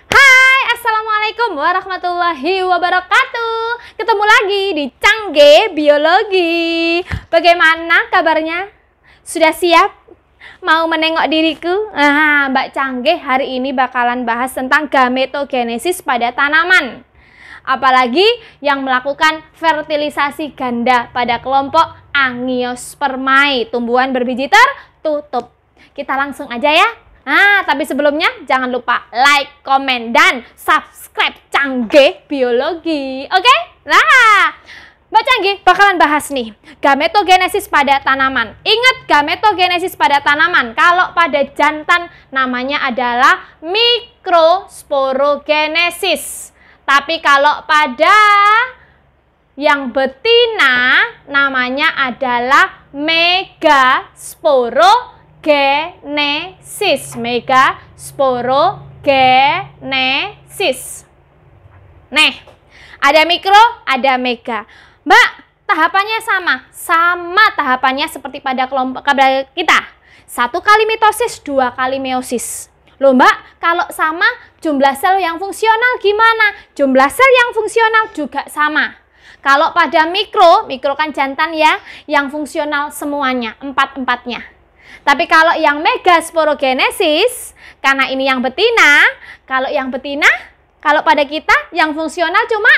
Hai, Assalamualaikum warahmatullahi wabarakatuh. Ketemu lagi di Cangge Biologi. Bagaimana kabarnya? Sudah siap? Mau menengok diriku? Mbak Cangge hari ini bakalan bahas tentang gametogenesis pada tanaman. Apalagi yang melakukan fertilisasi ganda pada kelompok Angiospermae, tumbuhan berbiji tertutup. Kita langsung aja ya. Tapi sebelumnya jangan lupa like, komen, dan subscribe Cangge Biologi. Oke? Mbak Cangge bakalan bahas nih gametogenesis pada tanaman. Ingat gametogenesis pada tanaman. Kalau pada jantan namanya adalah mikrosporogenesis. Tapi kalau pada yang betina namanya adalah megasporogenesis. Megasporogenesis. Nih, ada mikro, ada mega. Mbak, tahapannya sama tahapannya seperti pada kelompok kita. 1 kali mitosis, 2 kali meiosis. Loh Mbak, kalau sama jumlah sel yang fungsional gimana? Jumlah sel yang fungsional juga sama. Kalau pada mikro kan jantan ya, yang fungsional semuanya, 4-4-nya. Tapi kalau yang megasporogenesis, karena ini yang betina, kalau pada kita yang fungsional cuma,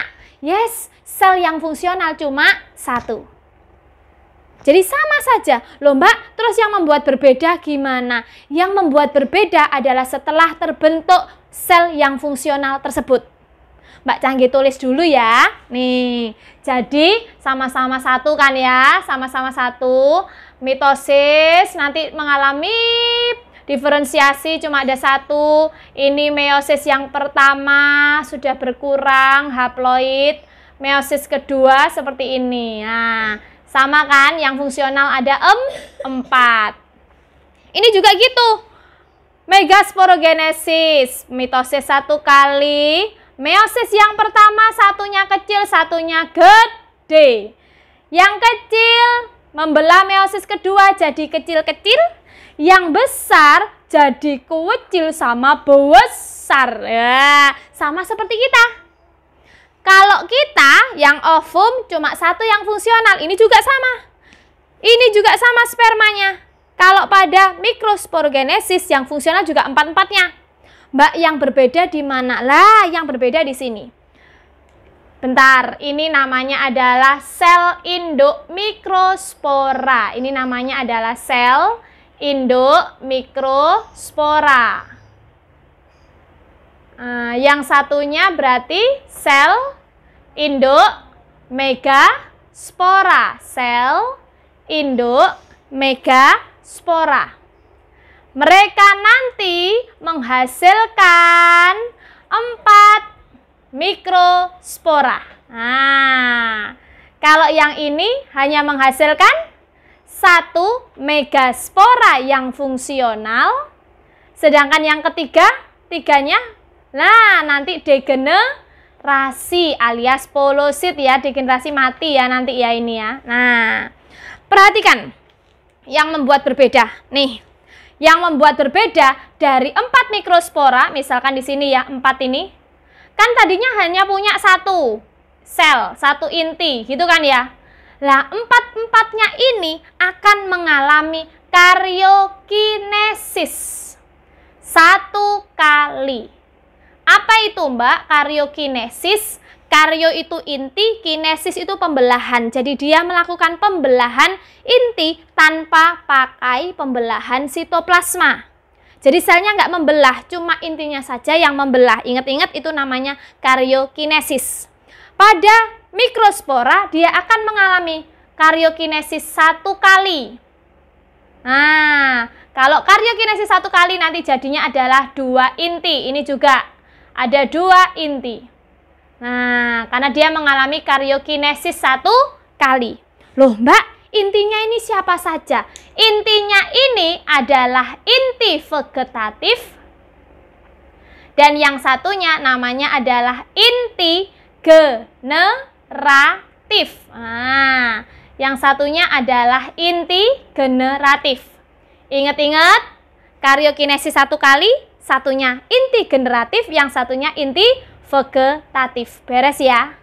sel yang fungsional cuma 1. Jadi sama saja. Loh Mbak, terus yang membuat berbeda gimana? Yang membuat berbeda adalah setelah terbentuk sel yang fungsional tersebut. Mbak Cangge tulis dulu ya. Nih, jadi sama-sama 1 kan ya? Sama-sama 1. Mitosis nanti mengalami diferensiasi cuma ada 1. Ini meiosis yang pertama sudah berkurang haploid. Meiosis kedua seperti ini. Sama kan, yang fungsional ada 4. Ini juga gitu. Megasporogenesis, mitosis 1 kali. Meiosis yang pertama satunya kecil, satunya gede. Yang kecil membelah meiosis kedua jadi kecil-kecil. Yang besar jadi kecil sama besar. Ya, sama seperti kita. Kalau kita yang ovum cuma 1 yang fungsional, ini juga sama. Ini juga sama spermanya. Kalau pada mikrosporogenesis yang fungsional juga 4-4-nya. Mbak, yang berbeda di mana? Lah, yang berbeda di sini. Bentar, ini namanya adalah sel induk mikrospora. Ini namanya adalah sel induk mikrospora. Yang satunya berarti sel induk megaspora. Sel induk megaspora. Mereka nanti menghasilkan 4 mikrospora. Kalau yang ini hanya menghasilkan 1 megaspora yang fungsional. Sedangkan yang tiganya nanti degenerasi alias polosit ya, degenerasi mati ya nanti ya ini ya. Perhatikan yang membuat berbeda. Nih, yang membuat berbeda dari 4 mikrospora, misalkan di sini ya 4 ini, kan tadinya hanya punya 1 sel, 1 inti, gitu kan ya. Lah 4-4-nya ini akan mengalami karyokinesis 1 kali. Apa itu Mbak karyokinesis? Karyo itu inti, kinesis itu pembelahan. Jadi dia melakukan pembelahan inti tanpa pakai pembelahan sitoplasma. Jadi selnya nggak membelah, cuma intinya saja yang membelah. Ingat-ingat itu namanya karyokinesis. Pada mikrospora dia akan mengalami karyokinesis 1 kali. Kalau karyokinesis 1 kali nanti jadinya adalah 2 inti. Ini juga ada 2 inti. Karena dia mengalami karyokinesis 1 kali. Loh Mbak, intinya ini siapa saja? Intinya ini adalah inti vegetatif. Dan yang satunya namanya adalah inti generatif. Yang satunya adalah inti generatif. Ingat-ingat, karyokinesis 1 kali, satunya inti generatif, yang satunya inti vegetatif. Beres ya?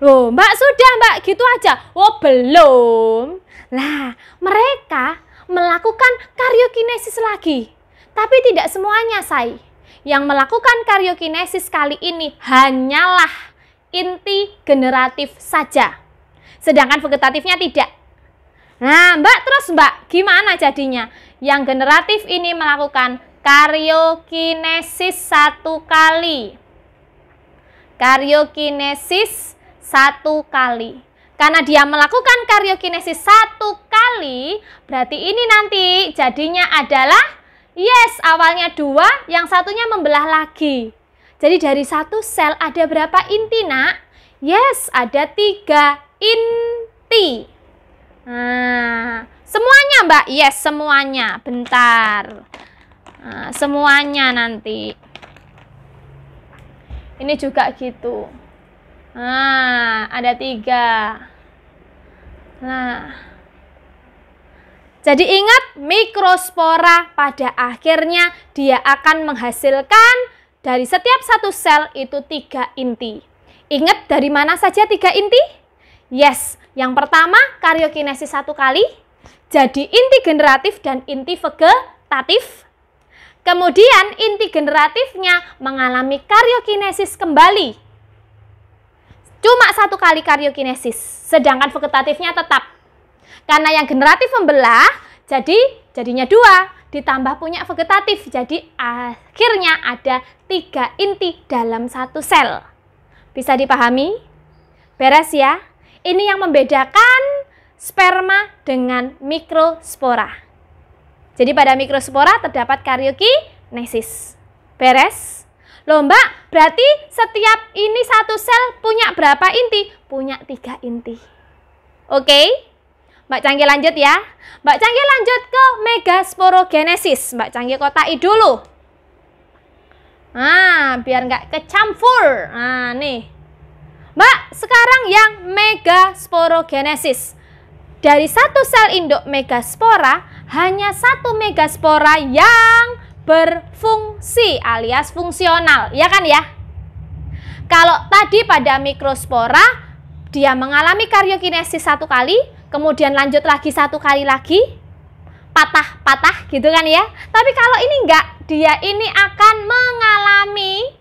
Loh, Mbak, sudah Mbak, gitu aja? Oh, belum. Nah, mereka melakukan karyokinesis lagi. Tapi tidak semuanya, say. Yang melakukan karyokinesis kali ini hanyalah inti generatif saja. Sedangkan vegetatifnya tidak. Nah, Mbak, terus Mbak, gimana jadinya? Yang generatif ini melakukan karyokinesis 1 kali. Karyokinesis 1 kali. Karena dia melakukan karyokinesis 1 kali, berarti ini nanti jadinya adalah, yes, awalnya 2, yang satunya membelah lagi. Jadi dari 1 sel ada berapa inti, nak? Yes, ada 3 inti. Nah, semuanya Mbak? Yes, semuanya. Bentar. Nah, semuanya nanti. Ini juga gitu. Nah, ada 3. Nah, jadi ingat, mikrospora pada akhirnya dia akan menghasilkan dari setiap 1 sel itu 3 inti. Ingat dari mana saja 3 inti? Yes, yang pertama karyokinesis 1 kali, jadi inti generatif dan inti vegetatif. Kemudian inti generatifnya mengalami karyokinesis kembali. Cuma 1 kali karyokinesis, sedangkan vegetatifnya tetap. Karena yang generatif membelah, jadinya 2, ditambah punya vegetatif. Jadi akhirnya ada 3 inti dalam 1 sel. Bisa dipahami? Beres ya? Ini yang membedakan sperma dengan mikrospora. Jadi pada mikrospora terdapat karyokinesis. Beres? Loh Mbak, berarti setiap ini 1 sel punya berapa inti? Punya 3 inti. Oke? Mbak Canggi lanjut ya. Mbak Canggi lanjut ke megasporogenesis. Mbak Canggi kotai dulu. Nah, biar nggak kecampur. Nah, nih. Mbak, sekarang yang megasporogenesis. Dari 1 sel induk megaspora, hanya 1 megaspora yang berfungsi alias fungsional. Ya kan ya? Kalau tadi pada mikrospora, dia mengalami karyokinesis 1 kali, kemudian lanjut lagi 1 kali lagi, patah-patah gitu kan ya. Tapi kalau ini enggak, dia ini akan mengalami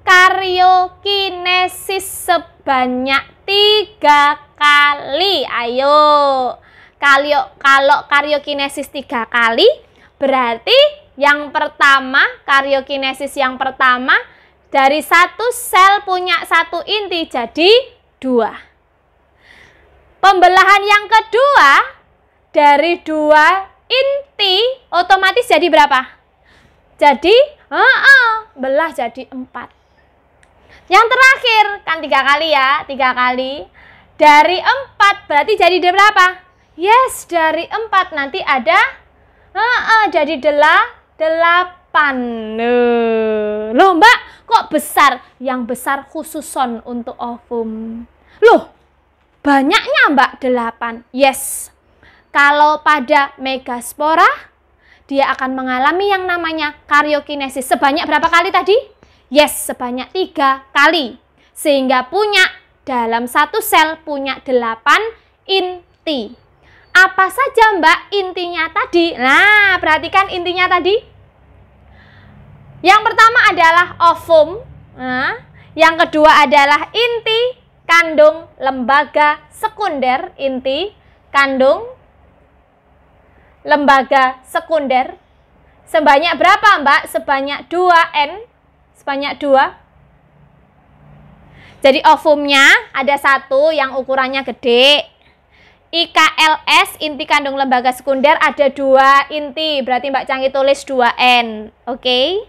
karyokinesis sebanyak 3 kali. Ayo. Kalau karyokinesis 3 kali, berarti yang pertama, karyokinesis yang pertama, dari 1 sel punya 1 inti, jadi 2. Pembelahan yang kedua, dari 2 inti, otomatis jadi berapa? Jadi, belah jadi 4. Yang terakhir, kan 3 kali ya, 3 kali. Dari 4 berarti jadi berapa? Yes, dari 4 nanti ada, jadi 8. Loh Mbak, kok besar? Yang besar khususon untuk ovum. Loh, banyaknya Mbak 8. Yes, kalau pada megaspora, dia akan mengalami yang namanya karyokinesis. Sebanyak berapa kali tadi? Yes, sebanyak 3 kali. Sehingga punya dalam 1 sel punya 8 inti. Apa saja Mbak intinya tadi? Nah, perhatikan intinya tadi. Yang pertama adalah ovum. Nah, yang kedua adalah inti kandung lembaga sekunder. Inti kandung lembaga sekunder. Sebanyak berapa Mbak? Sebanyak 2N. Sebanyak 2. Jadi ovumnya ada 1 yang ukurannya gede. IKLS, inti kandung lembaga sekunder, ada 2 inti. Berarti Mbak Canggi tulis 2N. Oke.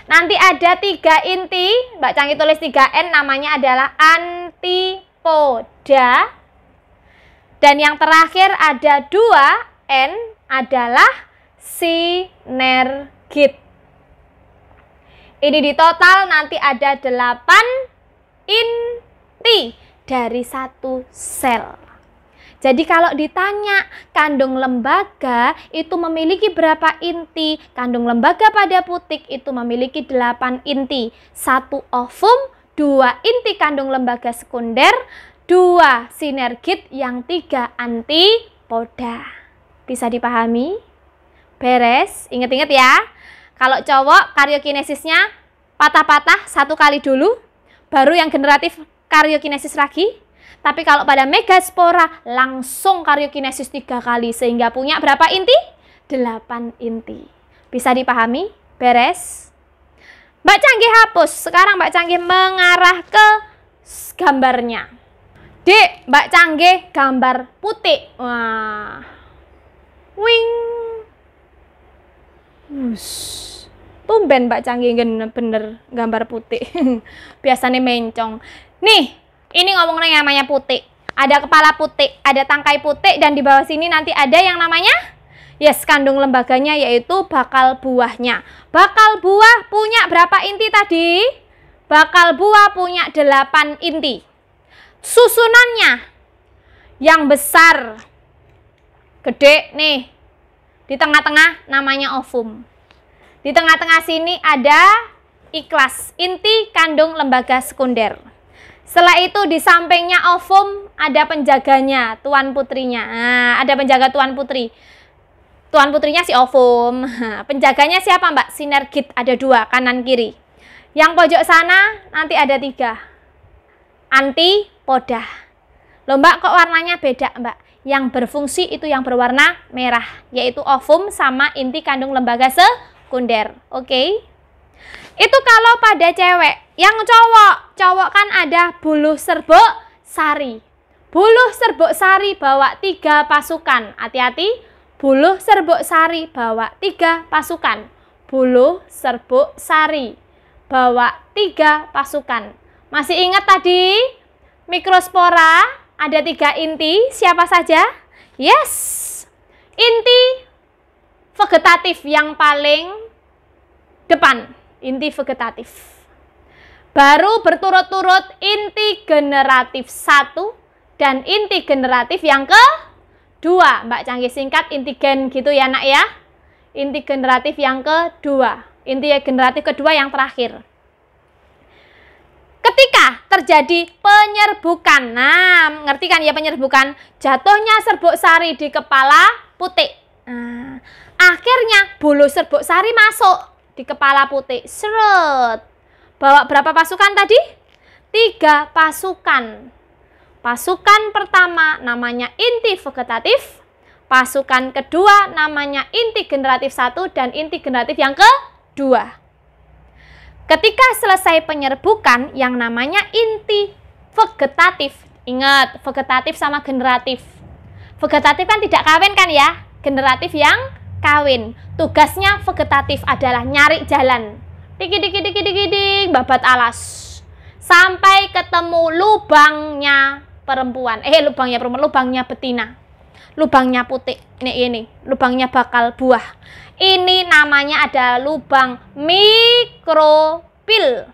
Nanti ada 3 inti. Mbak Canggi tulis 3N, namanya adalah antipoda. Dan yang terakhir ada 2N, adalah sinergit. Ini di total nanti ada 8 inti dari 1 sel. Jadi kalau ditanya kandung lembaga itu memiliki berapa inti? Kandung lembaga pada putik itu memiliki 8 inti. 1 ovum, 2 inti kandung lembaga sekunder, 2 sinergit, yang 3 antipoda. Bisa dipahami? Beres? Ingat-ingat ya. Kalau cowok karyokinesisnya patah-patah 1 kali dulu, baru yang generatif karyokinesis lagi. Tapi kalau pada megaspora langsung karyokinesis 3 kali, sehingga punya berapa inti? 8 inti. Bisa dipahami? Beres? Mbak Canggih hapus. Sekarang Mbak Canggih mengarah ke gambarnya. Dek, Mbak Canggih gambar putik. Wah. Wing. Tumben Mbak Canggih bener gambar putik. Biasanya mencong. Nih. Ini ngomongnya namanya putik. Ada kepala putik, ada tangkai putik, dan di bawah sini nanti ada yang namanya kandung lembaganya, yaitu bakal buahnya. Bakal buah punya berapa inti tadi? Bakal buah punya 8 inti. Susunannya yang besar, gede nih. Di tengah-tengah namanya ovum. Di tengah-tengah sini ada iklas, inti kandung lembaga sekunder. Setelah itu di sampingnya ovum ada penjaganya, tuan putrinya. Nah, ada penjaga tuan putri. Tuan putrinya si ovum. Penjaganya siapa Mbak? Sinergit, ada 2, kanan kiri. Yang pojok sana nanti ada 3. Antipoda. Loh Mbak, kok warnanya beda Mbak? Yang berfungsi itu yang berwarna merah, yaitu ovum sama inti kandung lembaga sekunder. Oke? Itu kalau pada cewek. Yang cowok kan ada buluh serbuk sari. Buluh serbuk sari bawa 3 pasukan. Hati-hati, buluh serbuk sari bawa 3 pasukan. Buluh serbuk sari bawa 3 pasukan. Masih ingat tadi mikrospora ada 3 inti, siapa saja? Yes, inti vegetatif yang paling depan, inti vegetatif. Baru berturut-turut inti generatif 1 dan inti generatif yang kedua. Mbak Canggih singkat inti gen gitu ya nak ya. Inti generatif yang kedua. Inti generatif kedua yang terakhir. Ketika terjadi penyerbukan, nah ngerti kan ya penyerbukan? Jatuhnya serbuk sari di kepala putik. Nah, akhirnya buluh serbuk sari masuk di kepala putik. Seret. Bawa berapa pasukan tadi? 3 pasukan. Pasukan pertama namanya inti vegetatif. Pasukan kedua namanya inti generatif 1 dan inti generatif yang kedua. Ketika selesai penyerbukan yang namanya inti vegetatif. Ingat, vegetatif sama generatif. Vegetatif kan tidak kawin kan ya? Generatif yang kawin. Tugasnya vegetatif adalah nyari jalan. Dikit, babat alas. Sampai ketemu lubangnya perempuan. Lubangnya betina. Lubangnya putik. Ini, lubangnya bakal buah. Ini namanya adalah lubang mikropil.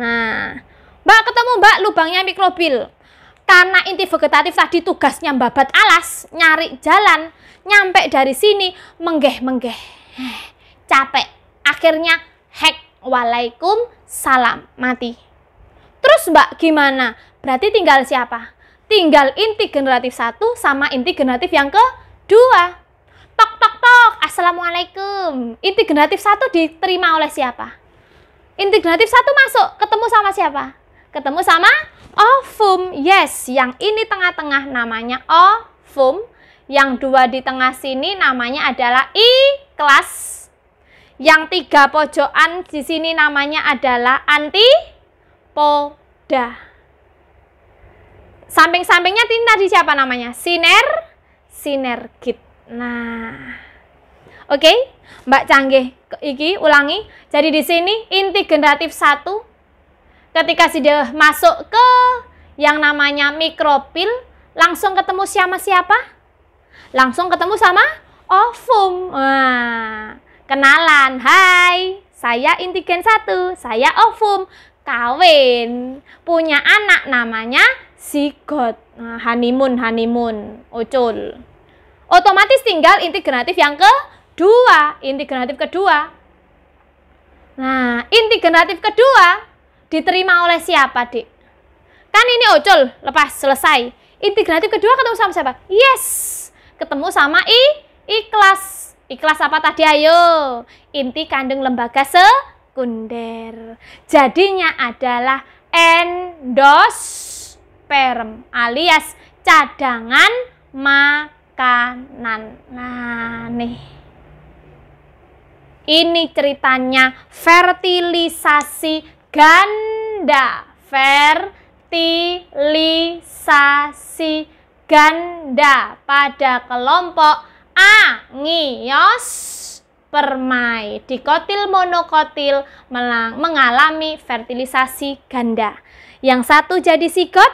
Nah, Mbak ketemu Mbak lubangnya mikropil. Karena inti vegetatif tadi tugasnya babat alas, nyari jalan. Nyampe dari sini, menggeh. Capek. Akhirnya hack, waalaikumsalam, mati. Terus Mbak gimana? Berarti tinggal siapa? Tinggal inti generatif 1 sama inti generatif yang kedua. Tok tok tok, assalamualaikum. Inti generatif 1 diterima oleh siapa? Inti generatif 1 masuk, ketemu sama siapa? Ketemu sama ovum. Yes, yang ini tengah-tengah namanya ovum. Yang 2 di tengah sini namanya adalah iklas. Yang 3 pojokan di sini namanya adalah antipoda. Samping-sampingnya tadi siapa namanya? Sinergit. Nah, oke, Mbak Canggih iki ulangi. Jadi di sini inti generatif 1 ketika sudah masuk ke yang namanya mikropil, langsung ketemu sama siapa? Langsung ketemu sama ovum. Nah, kenalan, hai, saya inti gen 1, saya ovum. kawin, punya anak namanya zigot. Nah, honeymoon, Ucul. Otomatis tinggal inti genatif yang kedua, Nah, inti genatif kedua diterima oleh siapa, Dik? Kan ini Ucul, lepas, selesai. Inti genatif kedua ketemu sama siapa? Yes, ketemu sama ikhlas. Ikhlas apa tadi, ayo? Inti kandung lembaga sekunder. Jadinya adalah endosperm alias cadangan makanan. Nah, nih. Ini ceritanya fertilisasi ganda. Fertilisasi ganda pada kelompok Angiospermae. Dikotil monokotil mengalami fertilisasi ganda. Yang satu jadi zigot,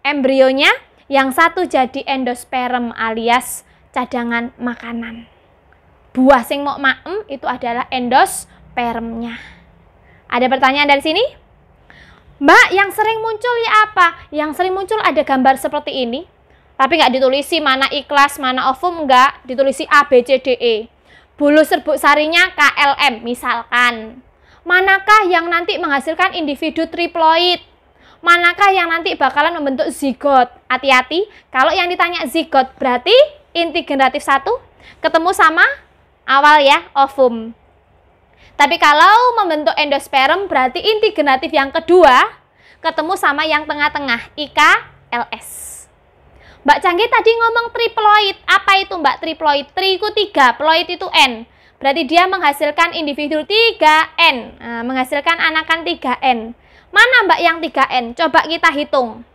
embrionya, yang satu jadi endosperm alias cadangan makanan. Buah sing mau maem itu adalah endospermnya. Ada pertanyaan dari sini? Mbak, yang sering muncul ya apa? Yang sering muncul ada gambar seperti ini. Tapi nggak ditulisi mana ikhlas, mana ovum, nggak. Ditulisi A, B, C, D, E. Bulu serbuk sarinya KLM misalkan. Manakah yang nanti menghasilkan individu triploid? Manakah yang nanti bakalan membentuk zigot? Hati-hati, kalau yang ditanya zigot berarti inti genatif 1 ketemu sama awal ya, ovum. Tapi kalau membentuk endosperm berarti inti genatif yang kedua ketemu sama yang tengah-tengah, IKLS. Mbak Canggih tadi ngomong triploid. Apa itu Mbak triploid? Tri itu 3, ploid itu N. Berarti dia menghasilkan individu 3N. Nah, menghasilkan anakan 3N. Mana Mbak yang 3N? Coba kita hitung.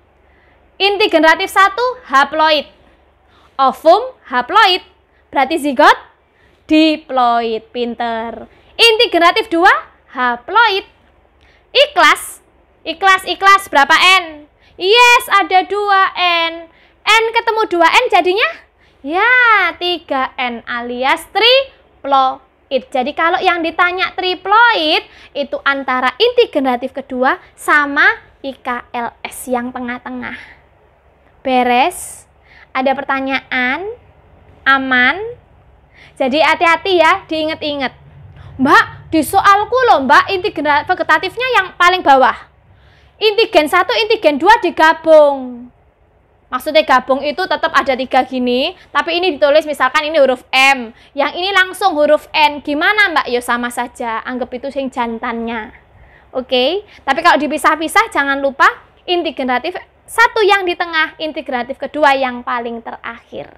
Inti genatif 1 haploid. Ovum haploid. Berarti zigot diploid, pinter. Inti genatif 2 haploid. Ikhlas berapa N? Yes, ada 2N. N ketemu 2N jadinya ya 3N alias triploid. Jadi kalau yang ditanya triploid itu antara inti genatif kedua sama IKLS yang tengah-tengah. Beres? Ada pertanyaan? Aman? Jadi hati-hati ya, diinget-inget. Mbak, di soalku loh Mbak, inti vegetatifnya yang paling bawah. Inti gen 1, inti gen 2 digabung. Maksudnya gabung itu tetap ada 3 gini, tapi ini ditulis misalkan ini huruf M. Yang ini langsung huruf N. Gimana Mbak? Ya sama saja, anggap itu sing jantannya. Oke, tapi kalau dipisah-pisah jangan lupa inti genatif 1 yang di tengah, inti genatif kedua yang paling terakhir.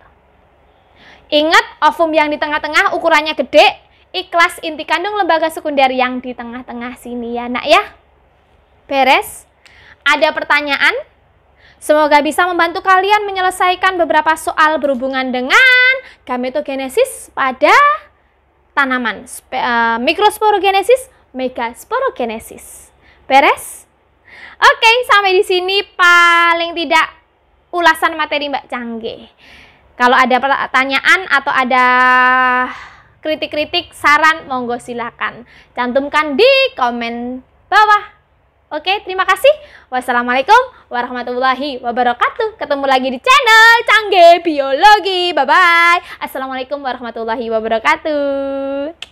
Ingat, ovum yang di tengah-tengah ukurannya gede, ikhlas inti kandung lembaga sekunder yang di tengah-tengah sini ya nak ya. Beres? Ada pertanyaan? Semoga bisa membantu kalian menyelesaikan beberapa soal berhubungan dengan gametogenesis pada tanaman. Mikrosporogenesis, megasporogenesis. Beres? Oke, sampai di sini paling tidak ulasan materi Mbak Canggih. Kalau ada pertanyaan atau ada kritik-kritik, saran, monggo silakan cantumkan di komen bawah. Oke, terima kasih. Wassalamualaikum warahmatullahi wabarakatuh. Ketemu lagi di channel Canggih Biologi. Bye-bye. Assalamualaikum warahmatullahi wabarakatuh.